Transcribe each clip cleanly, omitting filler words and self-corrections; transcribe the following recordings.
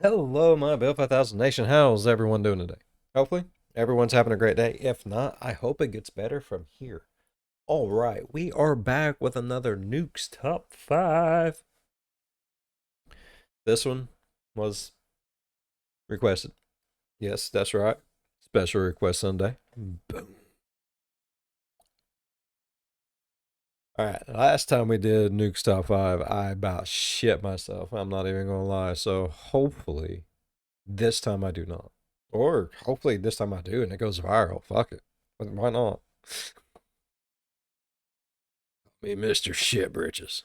Hello, my Bill 5000 Nation. How's everyone doing today? Hopefully, everyone's having a great day. If not, I hope it gets better from here. All right, we are back with another Nuke's Top 5. This one was requested. Yes, that's right. Special request Sunday. Boom. All right, last time we did Nuke's Top 5, I about shit myself. I'm not even going to lie. So hopefully, this time I do not. Or hopefully this time I do and it goes viral. Fuck it. Why not? Me, Mr. Shitbritches.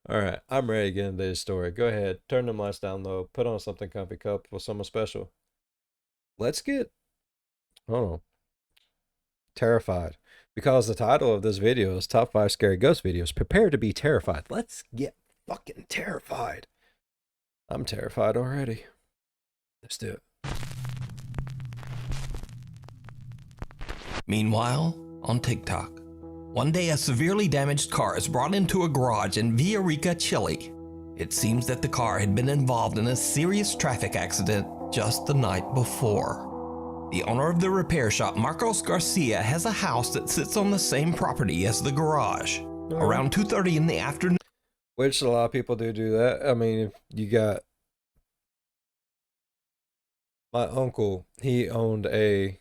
All right, I'm ready to get into this story. Go ahead, turn the lights down low, put on something comfy, cup with someone special. Let's get, hold on, terrified. Because the title of this video is Top 5 Scary Ghost Videos. Prepare to be terrified. Let's get fucking terrified. I'm terrified already. Let's do it. Meanwhile, on TikTok, one day a severely damaged car is brought into a garage in Villarica, Chile. It seems that the car had been involved in a serious traffic accident just the night before. The owner of the repair shop, Marcos Garcia, has a house that sits on the same property as the garage. Around 2:30 in the afternoon, which a lot of people do that. I mean, if you got my uncle, he owned a,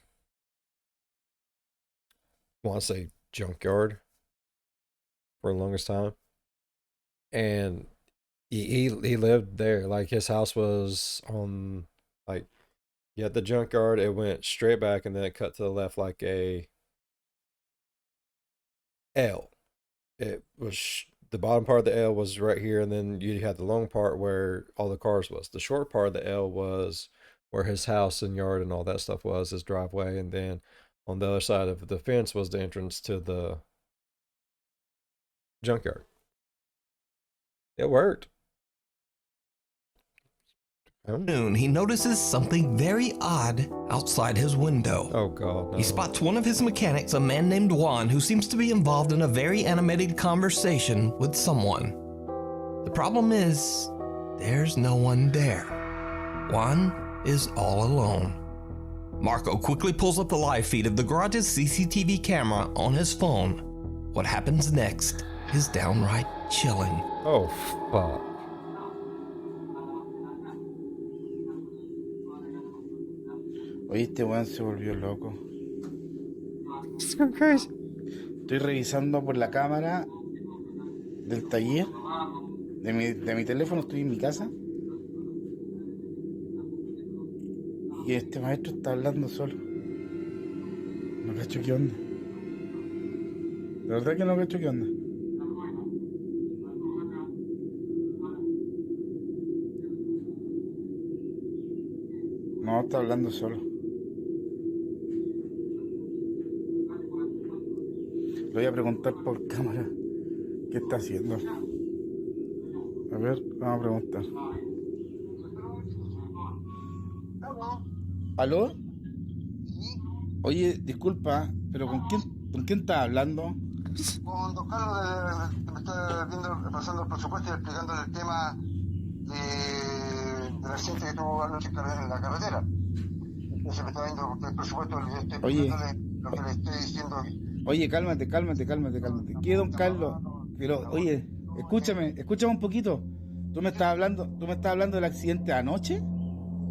I want to say junkyard for the longest time, and he lived there. Like his house was on, like, you had the junkyard, it went straight back and then it cut to the left like a L. It was the bottom part of the L was right here, and then you had the long part where all the cars was. The short part of the L was where his house and yard and all that stuff was, his driveway, and then on the other side of the fence was the entrance to the junkyard. It worked. he notices something very odd outside his window. Oh God! No. He spots one of his mechanics, a man named Juan, who seems to be involved in a very animated conversation with someone. The problem is, there's no one there. Juan is all alone. Marco quickly pulls up the live feed of the garage's CCTV camera on his phone. What happens next is downright chilling. Oh fuck! Oye, este weón se volvió loco. It's going crazy. Estoy revisando por la cámara del taller de mi teléfono, estoy en mi casa. Y este maestro está hablando solo. No cacho qué onda. De verdad que no cacho qué onda. No, está hablando solo. Le voy a preguntar por cámara qué está haciendo. A ver, vamos a preguntar. ¿Aló? Oye, disculpa, pero con quién estás hablando? Con don Carlos, que me está viendo, pasando el presupuesto y explicándole el tema del accidente que tuvo anoche en la carretera. Entonces me está viendo el presupuesto, le estoy Oye. explicándole lo que le estoy diciendo. Oye, cálmate. ¿Qué, don Carlos? Pero, oye, escúchame un poquito. ¿Tú me estás hablando del accidente de anoche?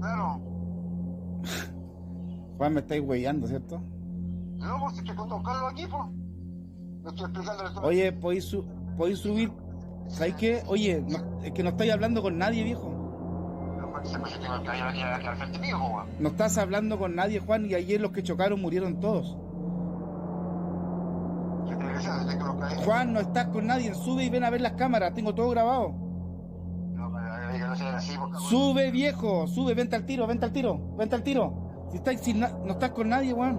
Claro, Juan, me estáis huellando, ¿cierto? no, pues estoy con don Carlos aquí, pues. Le estoy explicándole todo. Oye, ¿podéis subir? ¿Sabes qué? Oye, es que no estáis hablando con nadie, viejo. Pero pues, se me que al frente mío, pues, weón. No estás hablando con nadie, Juan, y ayer los que chocaron murieron todos. Yo estoy diciendo, desde que lo caí. Juan, no estás con nadie, sube y ven a ver las cámaras, tengo todo grabado. No, pero que no sea así, porque. Sube, viejo, sube, vente al tiro. Si no estás con nadie, Juan.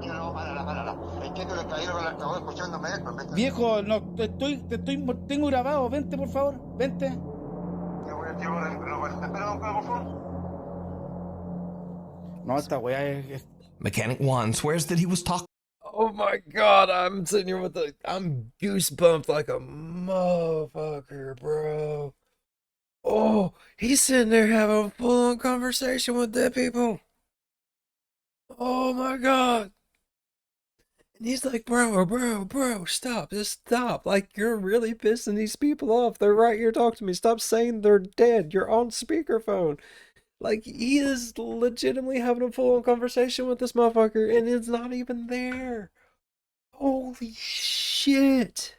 Yo no, párala. Entiendo que el caballero que acabó escuchándome esto, ¿me entiendes? Viejo, no, tengo grabado, vente por favor, vente. Yo voy a tirar, pero espera, don Carlos, por favor. No, esta weá es... Mechanic Juan swears that he was talking Oh my God! I'm sitting here I'm goosebumped like a motherfucker, bro. Oh, he's sitting there having a full-on conversation with dead people. Oh my God. And he's like, bro, stop. Just stop. Like, you're really pissing these people off. They're right here talking to me. Stop saying they're dead. You're on speakerphone. Like, he is legitimately having a full-on conversation with this motherfucker, and it's not even there. Holy shit.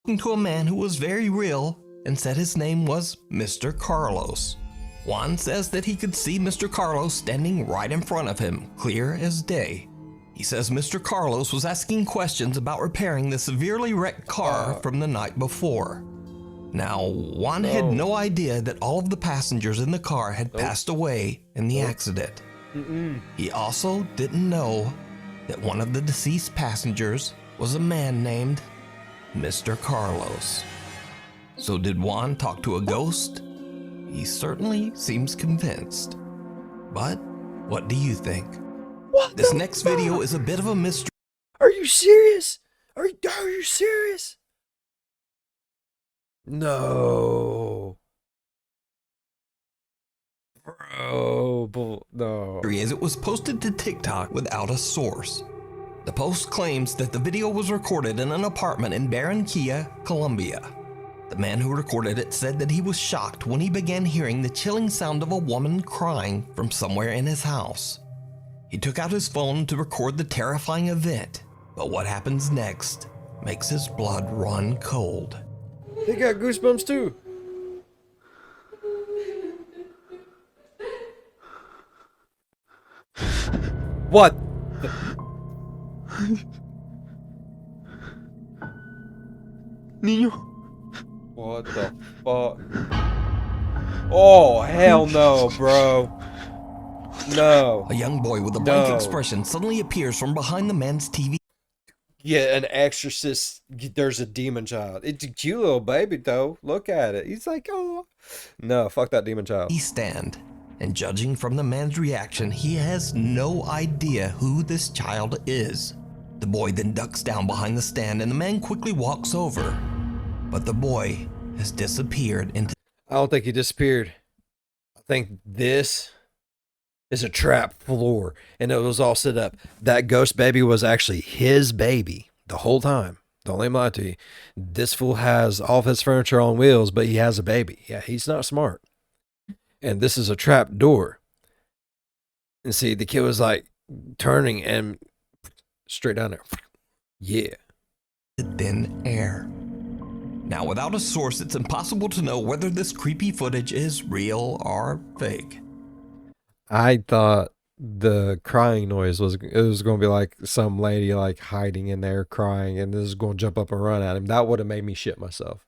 To a man who was very real and said his name was Mr. Carlos. Juan says that he could see Mr. Carlos standing right in front of him, clear as day. He says Mr. Carlos was asking questions about repairing the severely wrecked car from the night before. Now, Juan had no idea that all of the passengers in the car had passed away in the accident. He also didn't know that one of the deceased passengers was a man named Mr. Carlos. So did Juan talk to a ghost? He certainly seems convinced. But what do you think? What This the next fuck? video is a bit of a mystery. Are you serious? Are you serious? No. Bro, no. As it was posted to TikTok without a source. The post claims that the video was recorded in an apartment in Barranquilla, Colombia. The man who recorded it said that he was shocked when he began hearing the chilling sound of a woman crying from somewhere in his house. He took out his phone to record the terrifying event, but what happens next makes his blood run cold. They got goosebumps too. What? Niño. What the fuck? Oh, hell no, bro. No. A young boy with a blank No. expression suddenly appears from behind the man's TV Yeah, an exorcist. There's a demon child. It's a cute little baby, though. Look at it. He's like, oh. No, fuck that demon child. stand. And judging from the man's reaction, he has no idea who this child is. The boy then ducks down behind the stand and the man quickly walks over. But the boy has disappeared into I don't think he disappeared. I think this is a trap floor, and it was all set up. That ghost baby was actually his baby the whole time. Don't let him lie to you. This fool has all of his furniture on wheels, but he has a baby. Yeah, he's not smart. And this is a trap door. And see, the kid was like turning and straight down there. Yeah. thin air. Now, without a source, it's impossible to know whether this creepy footage is real or fake. I thought the crying noise was going to be like some lady like hiding in there crying, and this is going to jump up and run at him. That would have made me shit myself.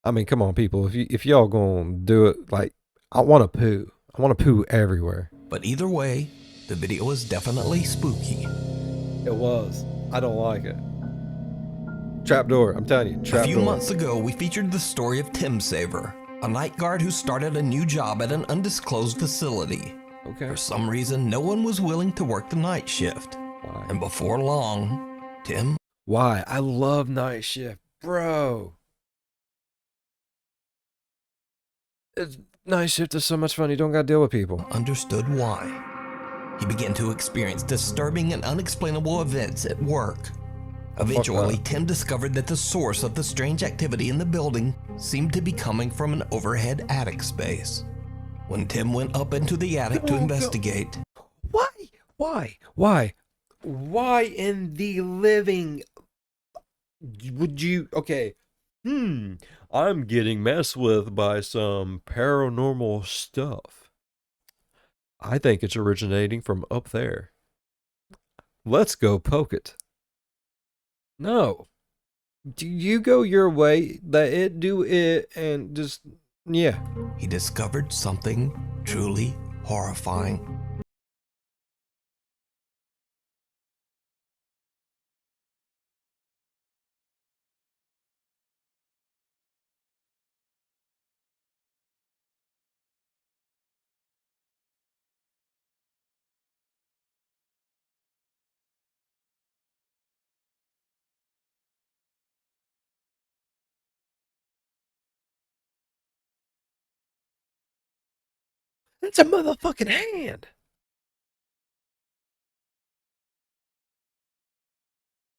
I mean, come on, people. If y'all going to do it, like, I want to poo. I want to poo everywhere. But either way, the video is definitely spooky. It was. I don't like it. Trapdoor. I'm telling you, trapdoor. A few months ago, we featured the story of Tim Saver, a night guard who started a new job at an undisclosed facility. Okay. For some reason, no one was willing to work the night shift. Why? And before long, Tim Why? I love night shift, bro. Night shift is so much fun. You don't gotta deal with people. understood why. He began to experience disturbing and unexplainable events at work. Eventually, Tim discovered that the source of the strange activity in the building seemed to be coming from an overhead attic space. When Tim went up into the attic to investigate, Why in the living would you? Okay. I'm getting messed with by some paranormal stuff. I think it's originating from up there. Let's go poke it. No. Do you go your way, let it do it, and just, yeah. he discovered something truly horrifying. It's a motherfucking hand.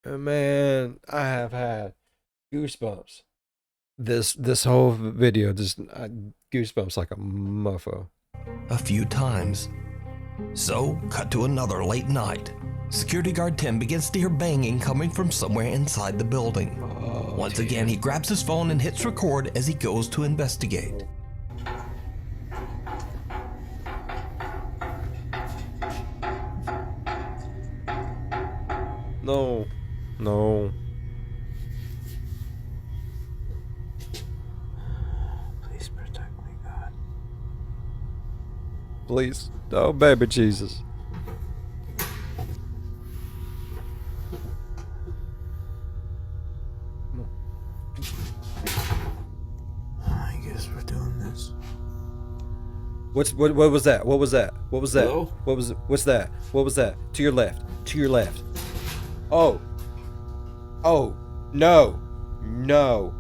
Man, I have had goosebumps. This whole video just goosebumps like a mofo. A few times. So, cut to another late night. Security guard Tim begins to hear banging coming from somewhere inside the building. Once again, he grabs his phone and hits record as he goes to investigate. No. No. Please protect me, God. Please. Oh, baby Jesus. I guess we're doing this. What was that? What was that? What was that? Hello? What was it? What's that? What was that? To your left. To your left. Oh. Oh. No. No.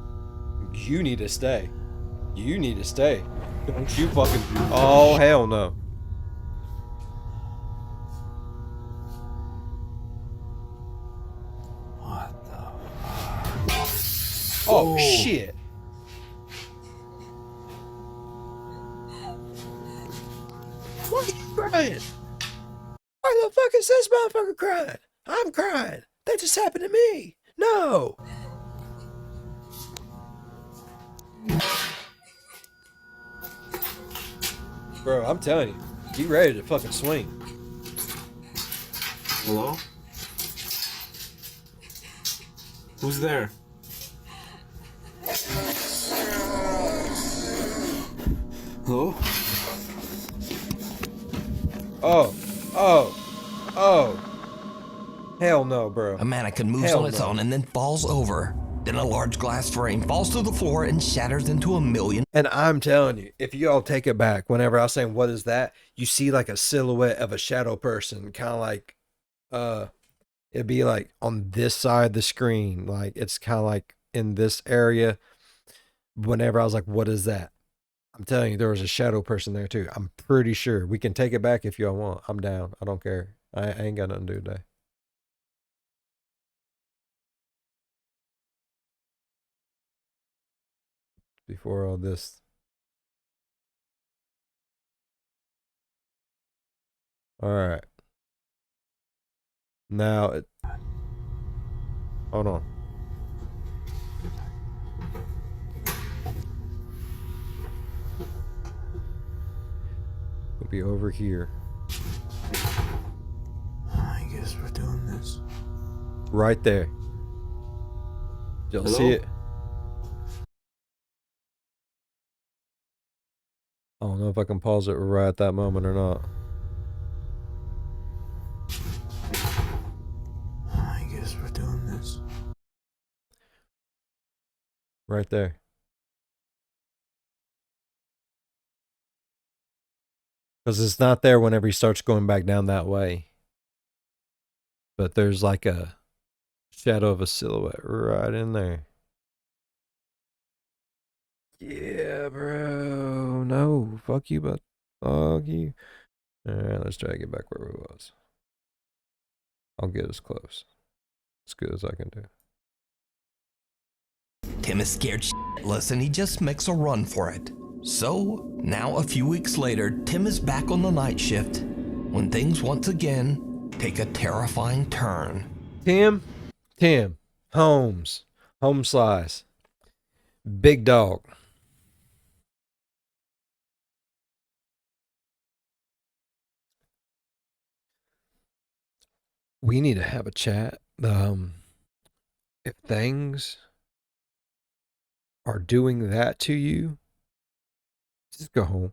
You need to stay. You need to stay. Don't you fucking... Oh, hell no. What the? Oh, shit. Why are you crying? Why the fuck is this motherfucker crying? I'm crying. That just happened to me. No. Bro, I'm telling you, be ready to fucking swing. Hello? Who's there? Hello? Oh, oh, oh. Hell no, bro. A mannequin moves Hell on its no. own and then falls over. Then a large glass frame falls to the floor and shatters into a million. And I'm telling you, if you all take it back, whenever I was saying, what is that? You see like a silhouette of a shadow person, kind of like, it'd be like on this side of the screen. Like, it's kind of like in this area. Whenever I was like, what is that? I'm telling you, there was a shadow person there too. I'm pretty sure. We can take it back if y'all want. I'm down. I don't care. I ain't got nothing to do today. Before all this. All right. Now, hold on. We'll be over here. I guess we're doing this. Right there. Y'all see Hello? it? I don't know if I can pause it right at that moment or not. I guess we're doing this. Right there. Because it's not there whenever he starts going back down that way. But there's like a shadow of a silhouette right in there. Yeah, bro. No. Fuck you, but fuck you. Alright, let's try to get back where we was. I'll get as close. As good as I can do. Tim is scared shitless and he just makes a run for it. So, now a few weeks later, Tim is back on the night shift when things once again take a terrifying turn. Tim, Holmes, Home Slice, Big Dog. We need to have a chat. If things are doing that to you, just go home.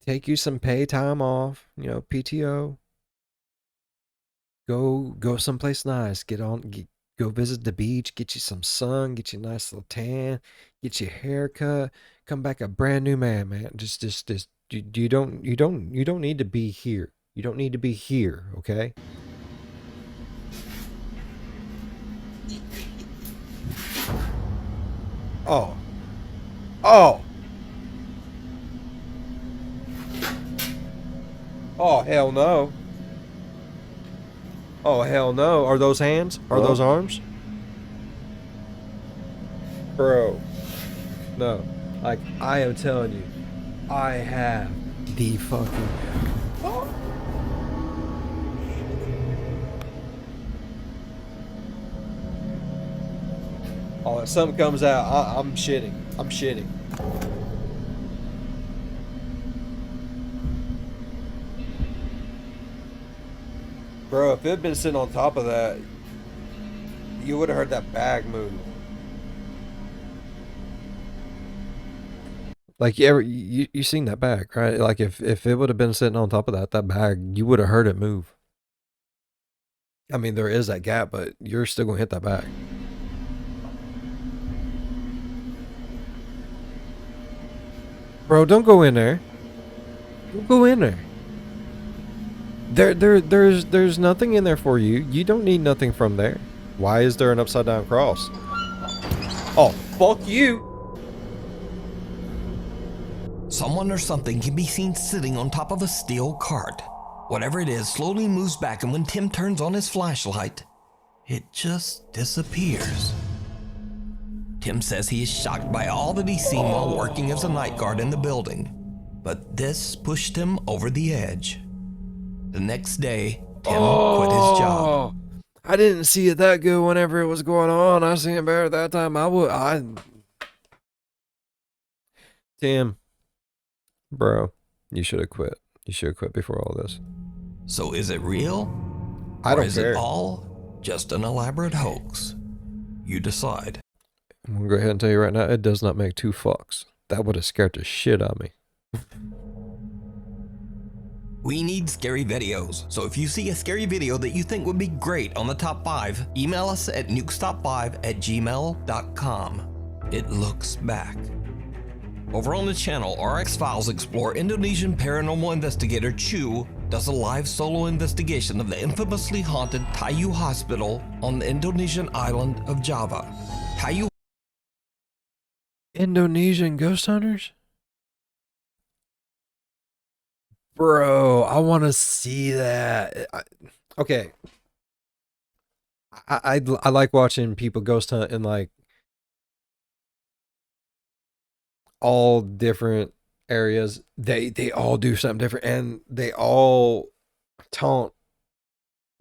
Take you some pay time off, PTO. Go someplace nice. Go visit the beach, get you some sun, get you a nice little tan, get you a haircut, come back a brand new man. Just you don't need to be here. You don't need to be here, okay? Oh. Oh, hell no. Oh, hell no. Are those hands? Are those arms? Bro. No. Like, I am telling you, I have the fucking... Oh, if something comes out, I'm shitting. I'm shitting. Bro, if it had been sitting on top of that, you would have heard that bag move. Like you seen that bag, right? Like if it would have been sitting on top of that bag, you would have heard it move. I mean, there is that gap, but you're still gonna hit that bag. Bro, don't go in there. Don't go in there. There's nothing in there for you. You don't need nothing from there. Why is there an upside down cross? Oh, fuck you. Someone or something can be seen sitting on top of a steel cart. Whatever it is slowly moves back, and when Tim turns on his flashlight, it just disappears. Tim says he is shocked by all that he's seen while working as a night guard in the building, but this pushed him over the edge. The next day, Tim quit his job. I didn't see it that good whenever it was going on. I seen it better at that time. Tim, bro, you should have quit. You should have quit before all this. So is it real? I don't or is care. it all just an elaborate hoax? You decide. I'm gonna go ahead and tell you right now, it does not make two fucks. That would have scared the shit out of me. We need scary videos, so if you see a scary video that you think would be great on the top 5, email us at nukestop5@gmail.com. It looks back. Over on the channel, RX Files explore Indonesian paranormal investigator Chu does a live solo investigation of the infamously haunted Tayu Hospital on the Indonesian island of Java. Tayu Indonesian ghost hunters? Bro, I want to see that. Okay. I like watching people ghost hunt in like all different areas. They all do something different, and they all taunt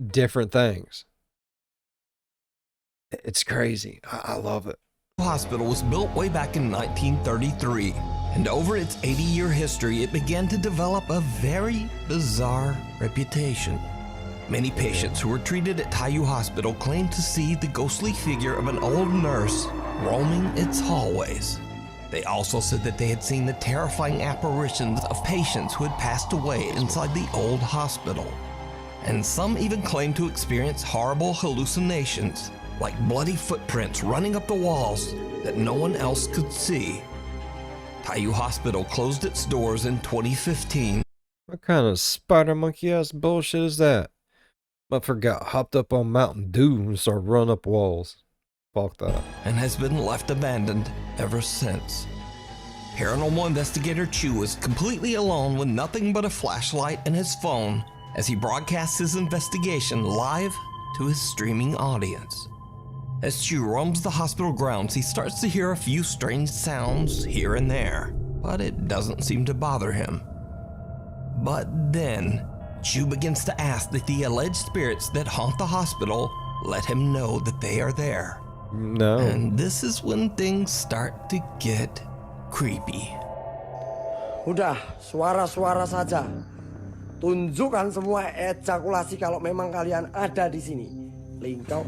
different things. It's crazy. I love it. Hospital was built way back in 1933, and over its 80-year history, it began to develop a very bizarre reputation. Many patients who were treated at Tayu Hospital claimed to see the ghostly figure of an old nurse roaming its hallways. They also said that they had seen the terrifying apparitions of patients who had passed away inside the old hospital. And some even claimed to experience horrible hallucinations, like bloody footprints running up the walls that no one else could see. Tayu Hospital closed its doors in 2015. What kind of spider monkey ass bullshit is that? Motherfucker got hopped up on Mountain Dew and started running up walls. Fuck that. And has been left abandoned ever since. Paranormal investigator Chu is completely alone with nothing but a flashlight and his phone as he broadcasts his investigation live to his streaming audience. As Chu roams the hospital grounds, he starts to hear a few strange sounds here and there, but it doesn't seem to bother him. But then, Chu begins to ask that the alleged spirits that haunt the hospital let him know that they are there. No. And this is when things start to get creepy. Udah, suara-suara saja. Tunjukkan semua ejakulasi kalau memang kalian ada di sini. Lingkau.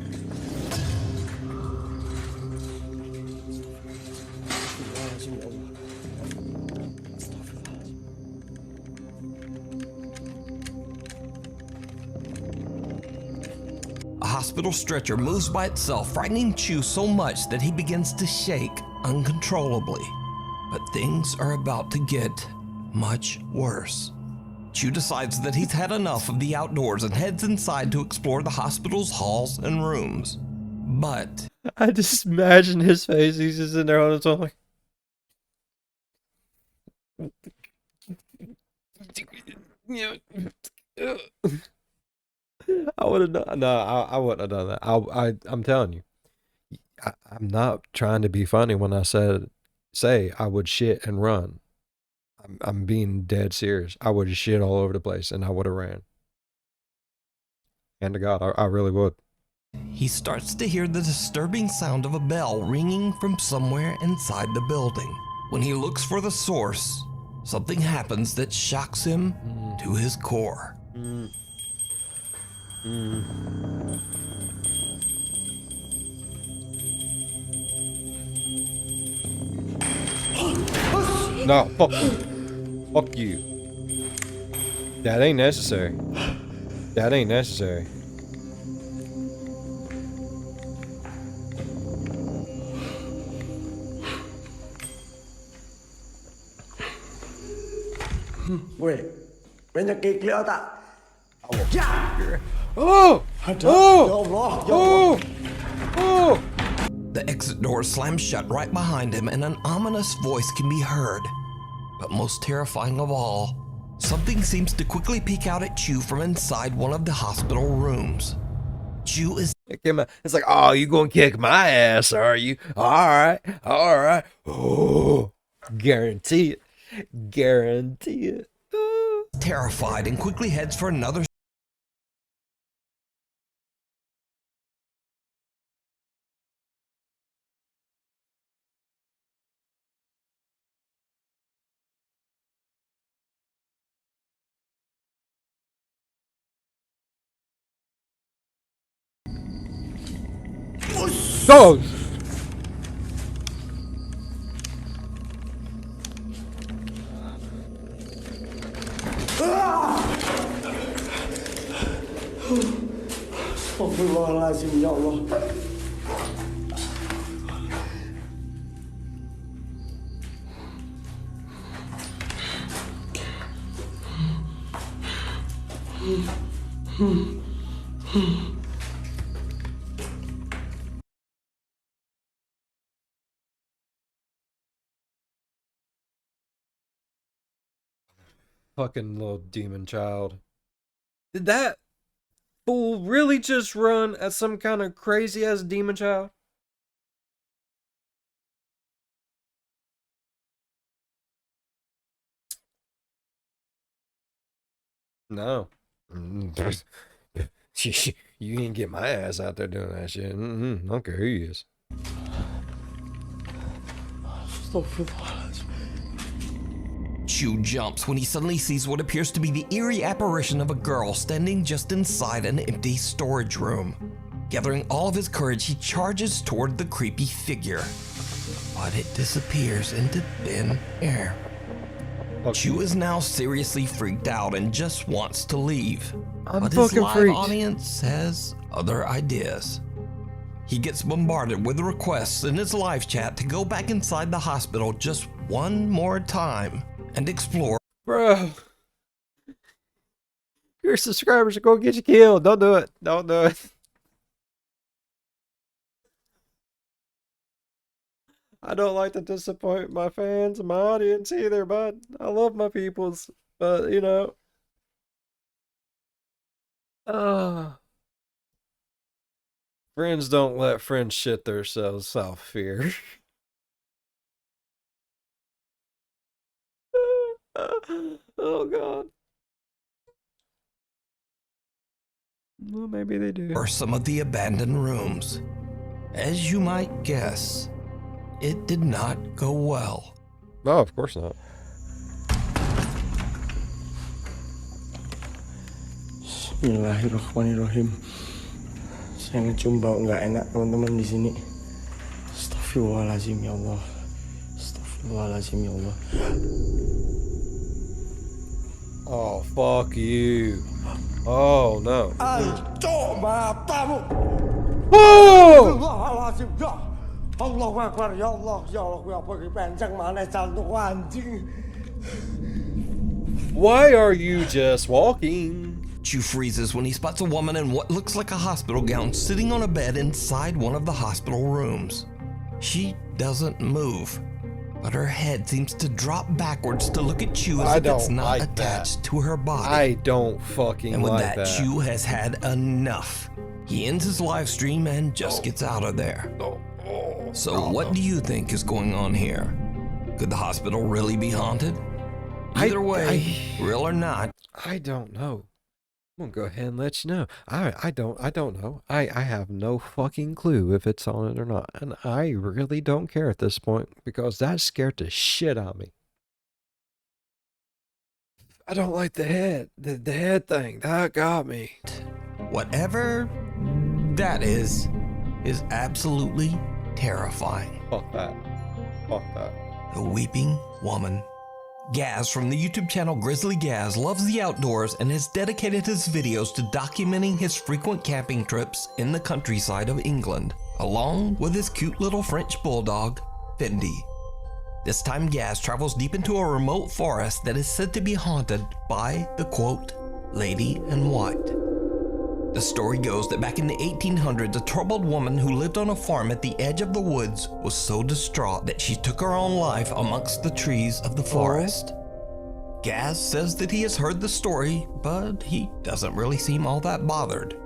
A hospital stretcher moves by itself, frightening Chu so much that he begins to shake uncontrollably. But things are about to get much worse. Chu decides that he's had enough of the outdoors and heads inside to explore the hospital's halls and rooms. But I just imagine his face. He's just in there on his own like... I would have done. No, I wouldn't have done that. I'm telling you, I'm not trying to be funny when I say I would shit and run. I'm being dead serious. I would have shit all over the place and I would have ran. And to God, I really would. He starts to hear the disturbing sound of a bell ringing from somewhere inside the building. When he looks for the source, something happens that shocks him to his core. No, fuck you. Fuck you. That ain't necessary. That ain't necessary. Weh, banyak kiklik tak? Ya! Oh! Ada. Oh! Ya Allah, ya Allah. Oh! Oh! The exit door slams shut right behind him and an ominous voice can be heard. But most terrifying of all, something seems to quickly peek out at Chu from inside one of the hospital rooms. Chu is It's like, oh, you gonna kick my ass, are you? Alright, alright. Oh, guarantee it. Guarantee it. terrified and quickly heads for another. Go! Astagfirullahaladzim, ya Allah. Fucking little demon child. Did that fool really just run at some kind of crazy ass demon child? No. You ain't get my ass out there doing that shit. I don't care who he is. Astagfirullahaladzim. Chu jumps when he suddenly sees what appears to be the eerie apparition of a girl standing just inside an empty storage room. Gathering all of his courage, he charges toward the creepy figure, but it disappears into thin air. Chu is now seriously freaked out and just wants to leave, but his fucking live freaked. audience has other ideas. He gets bombarded with requests in his live chat to go back inside the hospital just one more time and explore. Bro. Your subscribers are gonna get you killed. Don't do it. Don't do it. I don't like to disappoint my fans and my audience either, bud. I love my peoples, but you know. Friends don't let friends shit themselves off fear. Oh God. Well, maybe they do. Or some of the abandoned rooms. As you might guess, it did not go well. No, of course not. Bismillahirrahmanirrahim. Saya ngecium bau nggak enak teman-teman di sini. Astagfirullahaladzim, ya Allah. Astagfirullahaladzim, ya Allah. Oh, fuck you. Oh, no. Ancok matamu. Oh! Astagfirullahaladzim, ya Allahu Akbar, ya Allah, ya Allah, ya pergi penceng mana jantung anjing. Why are you just walking? Chu freezes when he spots a woman in what looks like a hospital gown sitting on a bed inside one of the hospital rooms. She doesn't move, but her head seems to drop backwards to look at Chew as I if it's don't not like attached to her body. I don't fucking And with like that, that. Chew has had enough. He ends his live stream and just gets out of there. So what do you think is going on here? Could the hospital really be haunted? Either way, real or not, I don't know. I'm gonna go ahead and let you know. I don't know. I have no fucking clue if it's on it or not. And I really don't care at this point because that scared the shit out of me. I don't like the head. The head thing. That got me. whatever that is absolutely terrifying. Fuck that. Fuck that. The Weeping Woman. Gaz from the YouTube channel Grizzly Gaz loves the outdoors and has dedicated his videos to documenting his frequent camping trips in the countryside of England, along with his cute little French bulldog, Fendi. This time Gaz travels deep into a remote forest that is said to be haunted by the quote, Lady in White. The story goes that back in the 1800s, a troubled woman who lived on a farm at the edge of the woods was so distraught that she took her own life amongst the trees of the forest. Gaz says that he has heard the story, but he doesn't really seem all that bothered.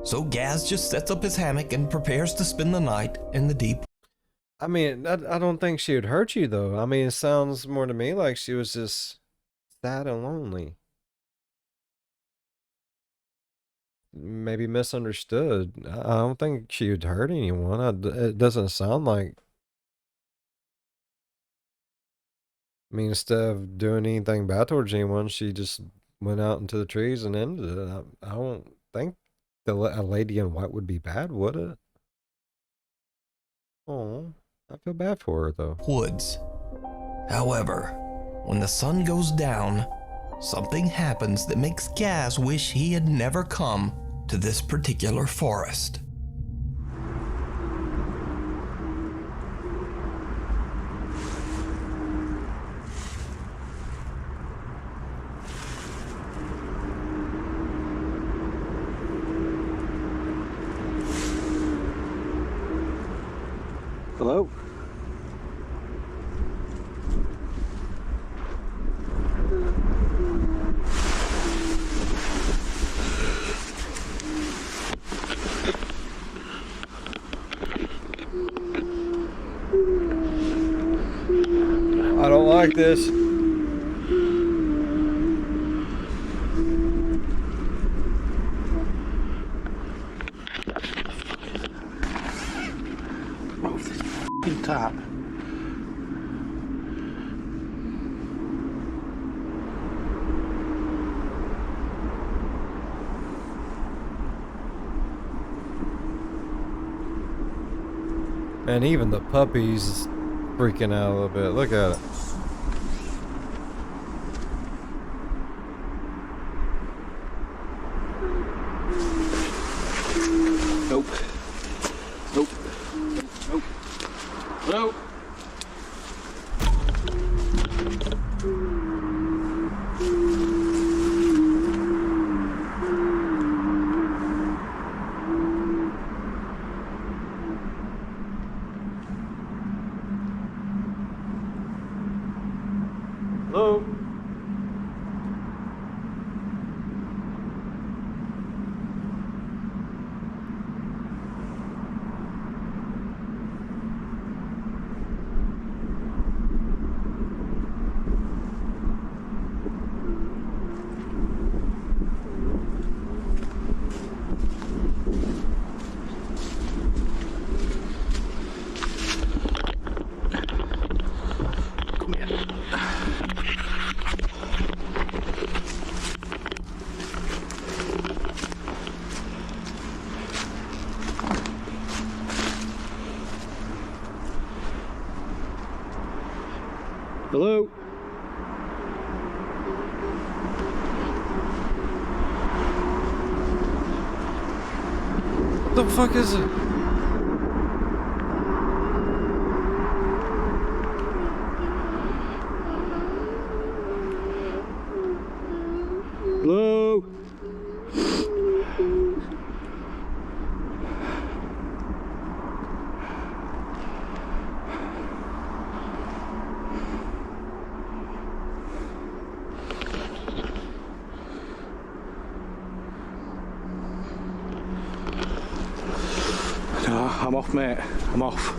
So Gaz just sets up his hammock and prepares to spend the night in the deep. I mean, I don't think she would hurt you, though. I mean, it sounds more to me like she was just sad and lonely. Maybe misunderstood. I don't think she would hurt anyone. It doesn't sound like. I mean, instead of doing anything bad towards anyone, she just went out into the trees and ended it. I don't think a lady in white would be bad, would it? Oh, I feel bad for her, though. Woods. However, when the sun goes down, something happens that makes Gaz wish he had never come to this particular forest. Hello? I don't like this. Move this f***ing top. And even the puppy's freaking out a little bit. Look at it. Nope. Nope. Nope. Nope. Hello? Come here. Hello? What the fuck is it? Hello? I'm off, mate. I'm off.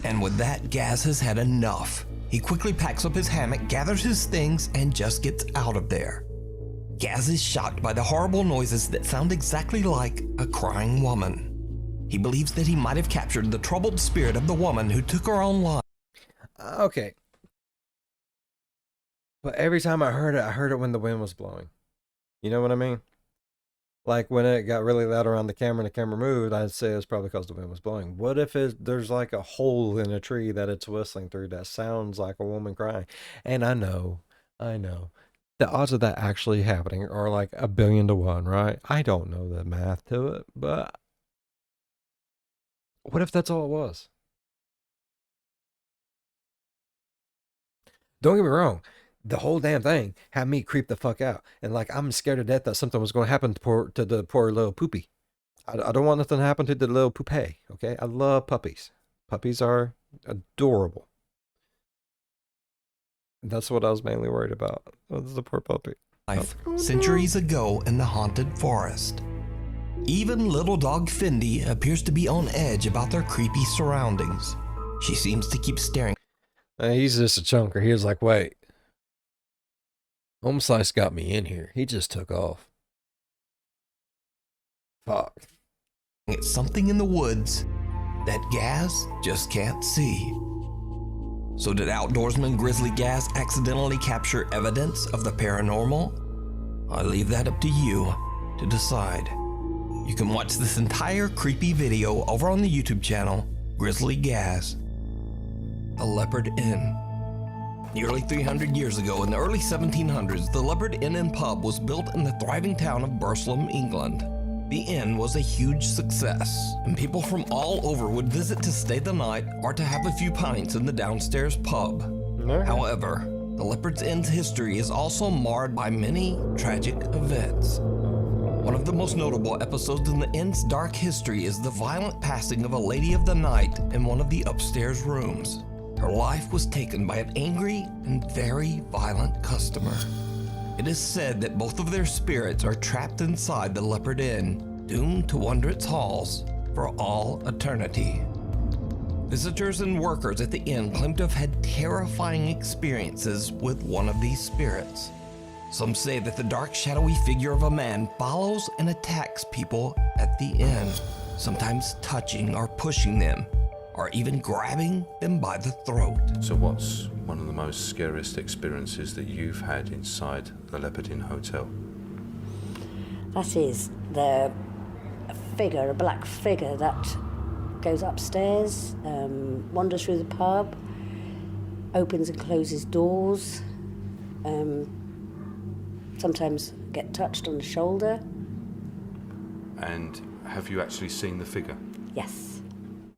And with that, Gaz has had enough. He quickly packs up his hammock, gathers his things, and just gets out of there. Gaz is shocked by the horrible noises that sound exactly like a crying woman. He believes that he might have captured the troubled spirit of the woman who took her own life. Okay. But every time I heard it when the wind was blowing. You know what I mean? Like when it got really loud around the camera and the camera moved, I'd say it's probably because the wind was blowing. What if there's like a hole in a tree that it's whistling through that sounds like a woman crying? And I know. The odds of that actually happening are like 1,000,000,000 to 1, right? I don't know the math to it, but what if that's all it was? Don't get me wrong. The whole damn thing had me creep the fuck out. And like, I'm scared to death that something was going to happen to the poor little poopy. I don't want nothing to happen to the little poupée, okay? I love puppies. Puppies are adorable. That's what I was mainly worried about. Was the poor puppy. Centuries ago in the haunted forest. Even little dog Fendi appears to be on edge about their creepy surroundings. She seems to keep staring. He's just a chunker. He was like, wait. Home Slice got me in here. He just took off. Fuck. At something in the woods that Gaz just can't see. So did outdoorsman Grizzly Gaz accidentally capture evidence of the paranormal? I leave that up to you to decide. You can watch this entire creepy video over on the YouTube channel, Grizzly Gaz. The Leopard Inn. Nearly 300 years ago, in the early 1700s, the Leopard Inn and Pub was built in the thriving town of Burslem, England. The inn was a huge success, and people from all over would visit to stay the night or to have a few pints in the downstairs pub. However, the Leopard's Inn's history is also marred by many tragic events. One of the most notable episodes in the inn's dark history is the violent passing of a lady of the night in one of the upstairs rooms. Her life was taken by an angry and very violent customer. It is said that both of their spirits are trapped inside the Leopard Inn, doomed to wander its halls for all eternity. Visitors and workers at the inn claim to have had terrifying experiences with one of these spirits. Some say that the dark, shadowy figure of a man follows and attacks people at the inn, sometimes touching or pushing them, or even grabbing them by the throat. So what's one of the most scariest experiences that you've had inside the Leopard Inn Hotel? That is the figure, a black figure that goes upstairs, wanders through the pub, opens and closes doors, sometimes get touched on the shoulder. And have you actually seen the figure? Yes.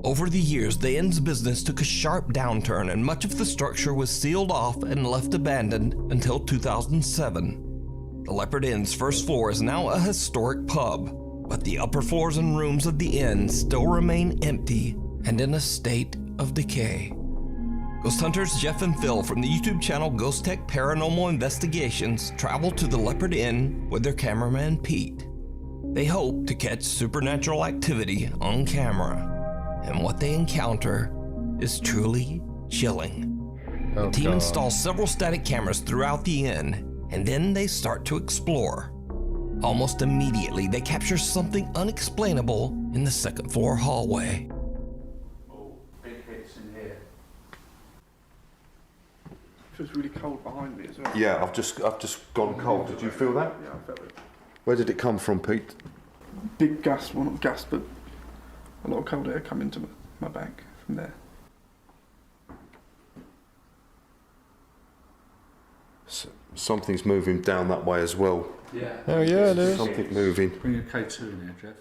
Over the years, the inn's business took a sharp downturn and much of the structure was sealed off and left abandoned until 2007. The Leopard Inn's first floor is now a historic pub, but the upper floors and rooms of the inn still remain empty and in a state of decay. Ghost hunters Jeff and Phil from the YouTube channel Ghost Tech Paranormal Investigations travel to the Leopard Inn with their cameraman Pete. They hope to catch supernatural activity on camera. And what they encounter is truly chilling. The team installs several static cameras throughout the inn, and then they start to explore. Almost immediately, they capture something unexplainable in the second floor hallway. Oh, big hits in here. It feels really cold behind me as well. Yeah, I've just gone cold. Did you feel that? Yeah, I felt it. Where did it come from, Pete? Big gas, well not gas, but a lot of cold air come into my back from there. Something's moving down that way as well. Yeah. Oh yeah, it is. Something moving. Bring your K2 in here, Jeff.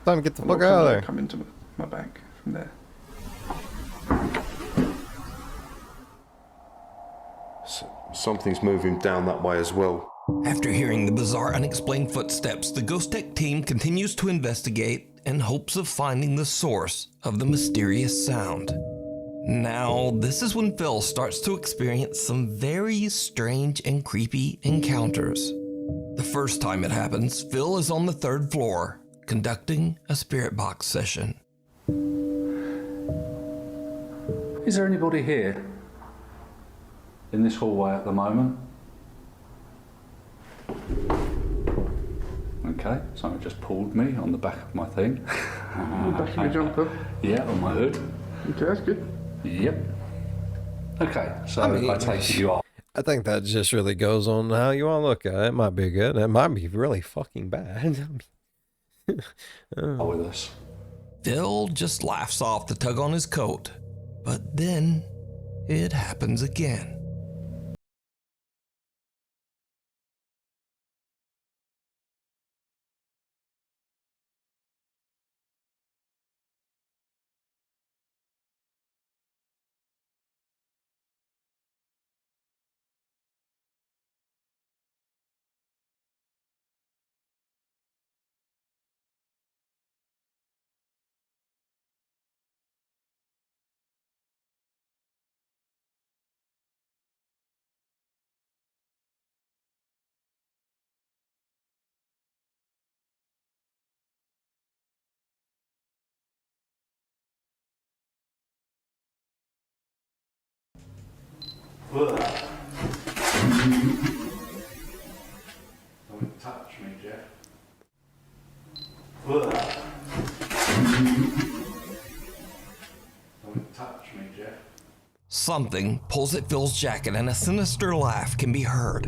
Time to get the A lot fuck of out of cold air there. come into my back from there. Something's moving down that way as well. After hearing the bizarre, unexplained footsteps, the Ghost Tech team continues to investigate in hopes of finding the source of the mysterious sound. Now, this is when Phil starts to experience some very strange and creepy encounters. The first time it happens, Phil is on the third floor, conducting a spirit box session. Is there anybody here in this hallway at the moment? Okay, someone just pulled me on the back of my thing. On the back of your jumper? Yeah, on my hood. Okay, that's good. Yep. Okay, so I mean, I take it you are. I think that just really goes on how you want to look at it. It might be good. It might be really fucking bad. With us. Phil just laughs off the tug on his coat, but then it happens again. Don't touch me, Jeff. Don't touch me, Jeff. Something pulls at Phil's jacket and a sinister laugh can be heard.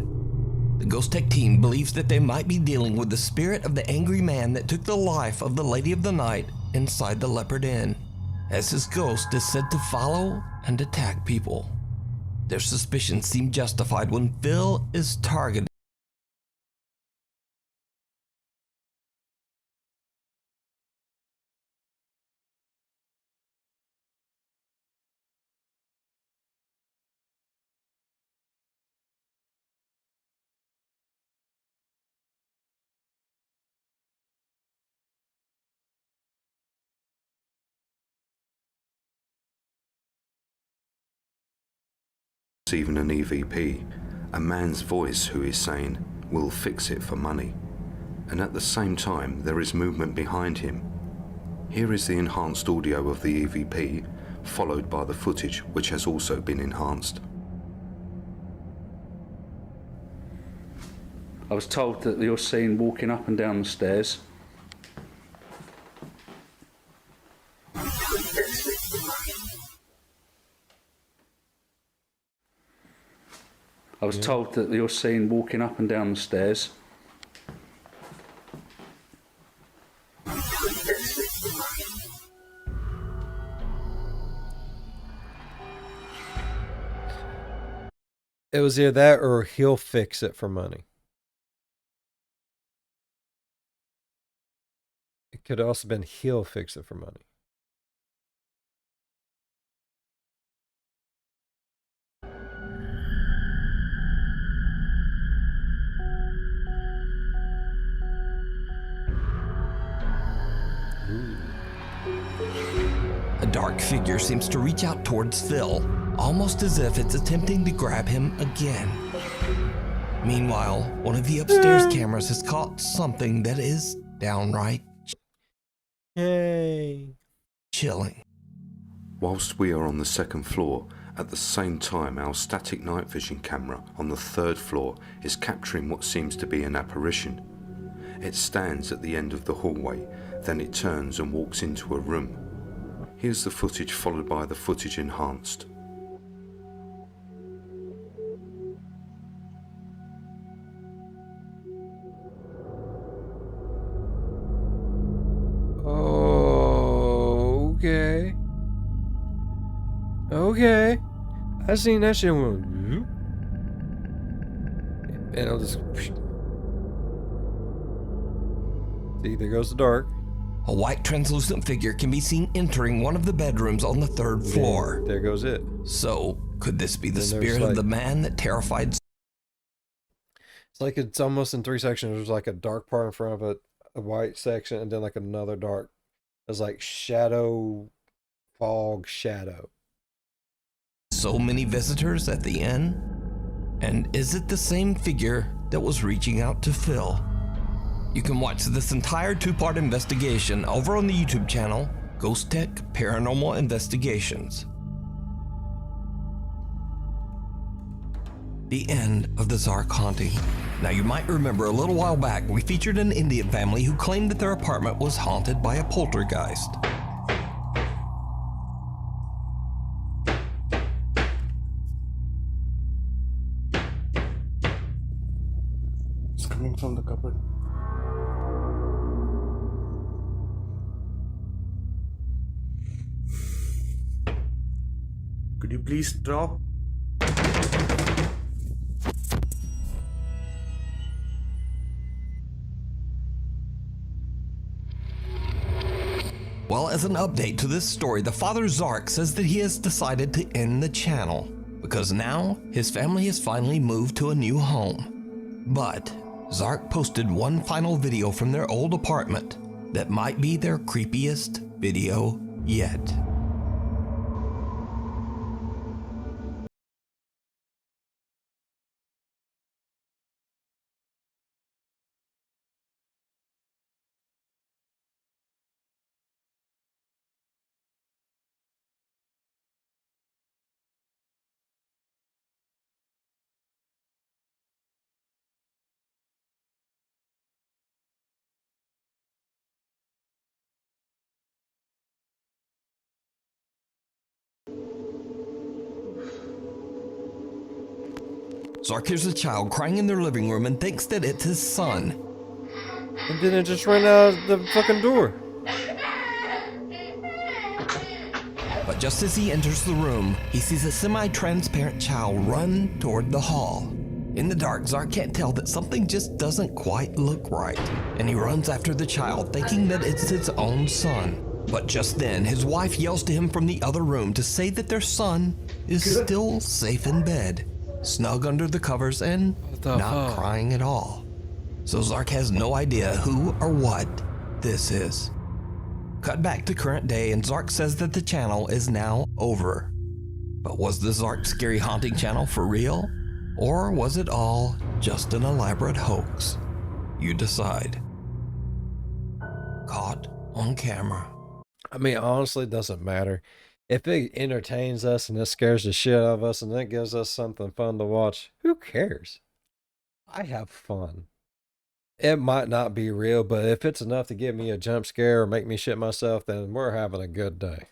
The Ghost Tech team believes that they might be dealing with the spirit of the angry man that took the life of the Lady of the Night inside the Leopard Inn, as his ghost is said to follow and attack people. Their suspicions seem justified when Phil is targeted. Even an EVP, a man's voice who is saying, "We'll fix it for money." And at the same time, there is movement behind him. Here is the enhanced audio of the EVP, followed by the footage which has also been enhanced. I was told that you're seen walking up and down the stairs. I was told that you're seen walking up and down the stairs. It was either that or he'll fix it for money. It could have also been he'll fix it for money. A dark figure seems to reach out towards Phil, almost as if it's attempting to grab him again. Meanwhile, one of the upstairs cameras has caught something that is downright chilling. Whilst we are on the second floor, at the same time our static night vision camera on the third floor is capturing what seems to be an apparition. It stands at the end of the hallway, then it turns and walks into a room. Here's the footage followed by the footage enhanced. Okay. Okay. I seen that shit went. And I'll just. See, there goes the dark. A white translucent figure can be seen entering one of the bedrooms on the third floor. There goes it. So, could this be the Then there's spirit like- of the man that terrified? It's like it's almost in three sections. There's like a dark part in front of it, a white section, and then like another dark. It's like shadow, fog, shadow. So many visitors at the inn? And is it the same figure that was reaching out to Phil? You can watch this entire two-part investigation over on the YouTube channel Ghost Tech Paranormal Investigations. The end of the Zark haunting. Now you might remember a little while back we featured an Indian family who claimed that their apartment was haunted by a poltergeist. It's coming from the cupboard. Could you please stop? Well, as an update to this story, the father Zark says that he has decided to end the channel because now his family has finally moved to a new home. But Zark posted one final video from their old apartment that might be their creepiest video yet. Zark hears a child crying in their living room and thinks that it's his son. And then it just ran out of the fucking door. But just as he enters the room, he sees a semi-transparent child run toward the hall. In the dark, Zark can't tell that something just doesn't quite look right, and he runs after the child, thinking that it's his own son. But just then, his wife yells to him from the other room to say that their son is still safe in bed, snug under the covers and not crying at all. So Zark has no idea who or what this is. Cut back to current day and Zark says that the channel is now over. But was the Zark Scary Haunting channel for real? Or was it all just an elaborate hoax? You decide. Caught on camera. I mean, honestly, it doesn't matter. If it entertains us and it scares the shit out of us and it gives us something fun to watch, who cares? I have fun. It might not be real, but if it's enough to give me a jump scare or make me shit myself, then we're having a good day.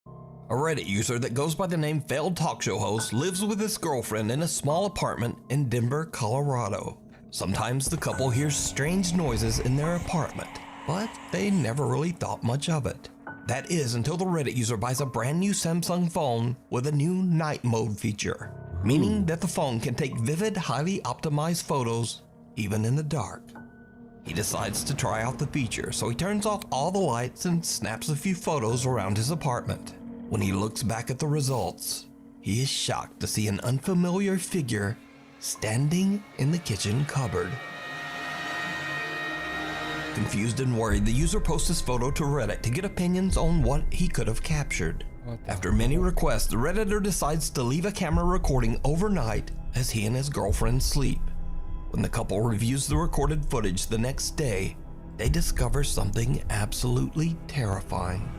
A Reddit user that goes by the name Failed Talk Show Host lives with his girlfriend in a small apartment in Denver, Colorado. Sometimes the couple hears strange noises in their apartment, but they never really thought much of it. That is until the Reddit user buys a brand new Samsung phone with a new night mode feature, meaning that the phone can take vivid, highly optimized photos even in the dark. He decides to try out the feature, so he turns off all the lights and snaps a few photos around his apartment. When he looks back at the results, he is shocked to see an unfamiliar figure standing in the kitchen cupboard. Confused and worried, the user posts his photo to Reddit to get opinions on what he could have captured. After many requests, the Redditor decides to leave a camera recording overnight as he and his girlfriend sleep. When the couple reviews the recorded footage the next day, they discover something absolutely terrifying.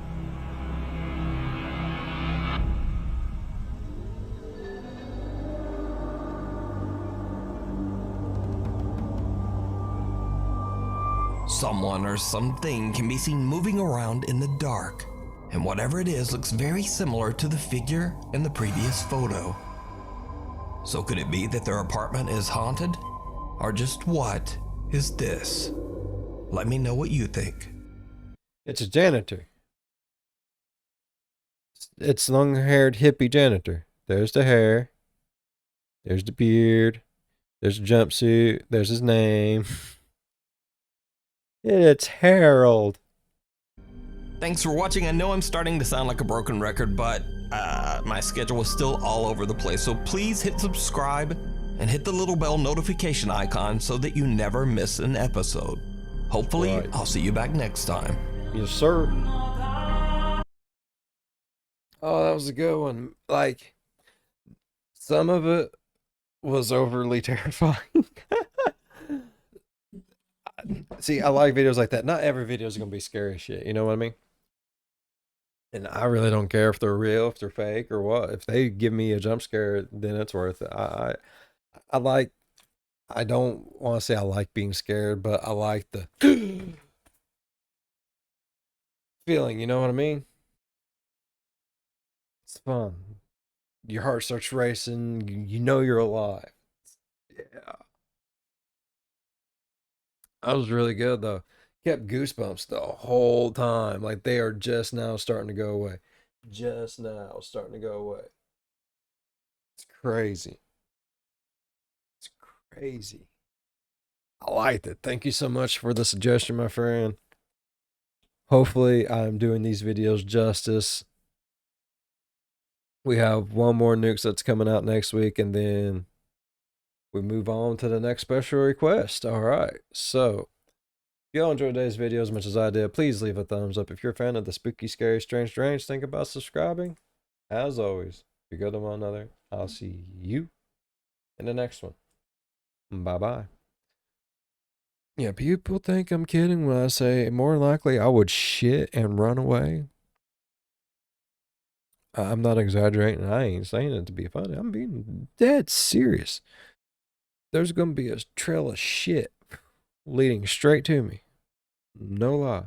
Someone or something can be seen moving around in the dark, and whatever it is looks very similar to the figure in the previous photo. So could it be that their apartment is haunted? Or just what is this? Let me know what you think. It's a janitor. It's long-haired hippie janitor. There's the hair. There's the beard. There's a jumpsuit. There's his name. It's Harold. Thanks for watching. I know I'm starting to sound like a broken record, but my schedule is still all over the place. So please hit subscribe and hit the little bell notification icon so that you never miss an episode. Hopefully, Right. I'll see you back next time. Yes, sir. Oh, that was a good one. Like, some of it was overly terrifying. See, I like videos like that. Not every video is going to be scary as shit. You know what I mean? And I really don't care if they're real, if they're fake, or what. If they give me a jump scare, then it's worth it. I like. I don't want to say I like being scared, but I like the feeling. You know what I mean? It's fun. Your heart starts racing. You know you're alive. Yeah. That was really good though. Kept goosebumps the whole time. Like they are just now starting to go away. Just now starting to go away. It's crazy. It's crazy. I liked it. Thank you so much for the suggestion, my friend. Hopefully, I'm doing these videos justice. We have one more Nukes that's coming out next week, and then we move on to the next special request. All right. So, if y'all enjoyed today's video as much as I did, please leave a thumbs up. If you're a fan of the spooky, scary, strange, think about subscribing. As always, be good to one another. I'll see you in the next one. Bye-bye. Yeah, people think I'm kidding when I say more likely I would shit and run away. I'm not exaggerating. I ain't saying it to be funny. I'm being dead serious. There's going to be a trail of shit leading straight to me. No lie.